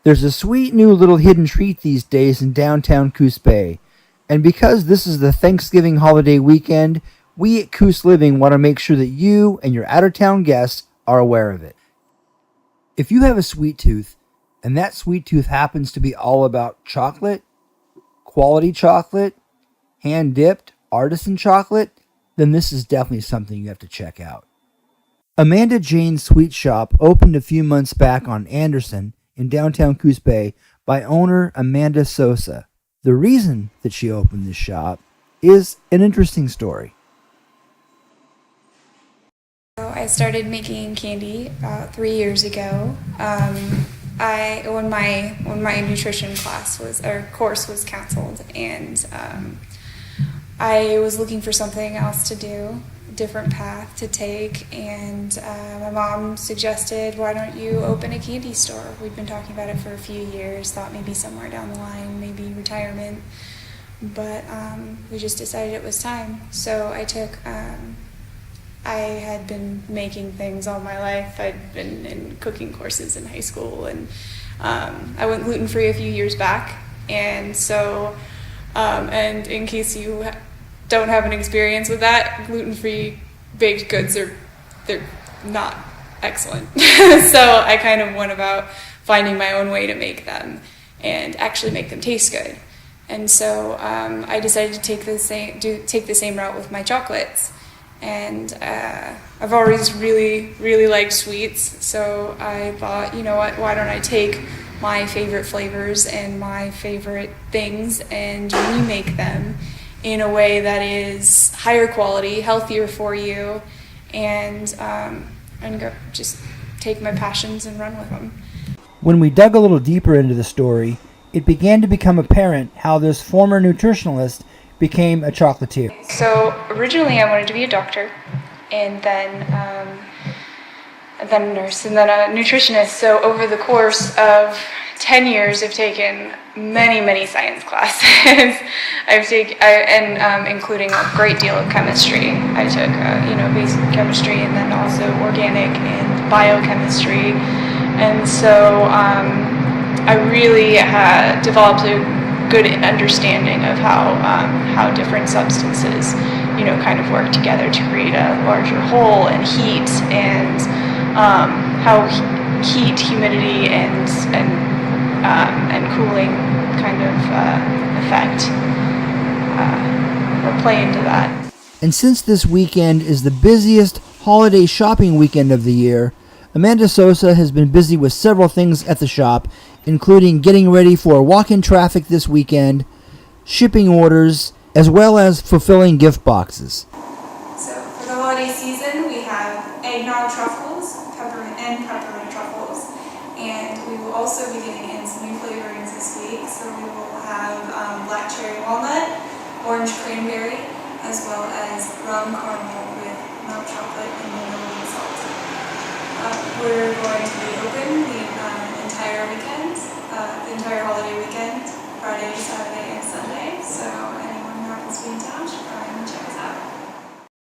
There's a sweet new little hidden treat these days in downtown Coos Bay. And because this is the Thanksgiving holiday weekend, we at Coos Living want to make sure that you and your out-of-town guests are aware of it. If you have a sweet tooth, and that sweet tooth happens to be all about chocolate, quality chocolate, hand-dipped, artisan chocolate, then this is definitely something you have to check out. Amanda Jane's Sweet Shop opened a few months back on Anderson in downtown Coos Bay by owner Amanda Sosa. The reason that she opened this shop is an interesting story. I started making candy about 3 years ago. When my nutrition course was canceled, and I was looking for something else to do, a different path to take, and my mom suggested, why don't you open a candy store? We'd been talking about it for a few years, thought maybe somewhere down the line, maybe retirement, but we just decided it was time. So I had been making things all my life. I'd been in cooking courses in high school, and I went gluten-free a few years back, and so and in case you don't have an experience with that, gluten-free baked goods they're not excellent. So I kind of went about finding my own way to make them and actually make them taste good. And so I decided to take the same route with my chocolates. And I've always really liked sweets, so I thought, you know what, why don't I take my favorite flavors and my favorite things and remake them in a way that is higher quality, healthier for you, and go just take my passions and run with them. When we dug a little deeper into the story, it began to become apparent how this former nutritionalist became a chocolatier. So originally I wanted to be a doctor, and then a nurse, and then a nutritionist. So over the course of 10 years, I've taken many science classes. Including a great deal of chemistry. I took basic chemistry, and then also organic and biochemistry. And so I really developed a good understanding of how different substances, kind of work together to create a larger whole, and heat, and how heat, humidity, and cooling kind of effect or play into that. And since this weekend is the busiest holiday shopping weekend of the year, Amanda Sosa has been busy with several things at the shop, including getting ready for walk-in traffic this weekend, shipping orders, as well as fulfilling gift boxes. So for the holiday season, we have eggnog truffles, peppermint truffles, and we will also be getting in some new flavorings this week. So we will have black cherry walnut, orange cranberry, as well as rum caramel with milk chocolate and vanilla and salt. We're going to be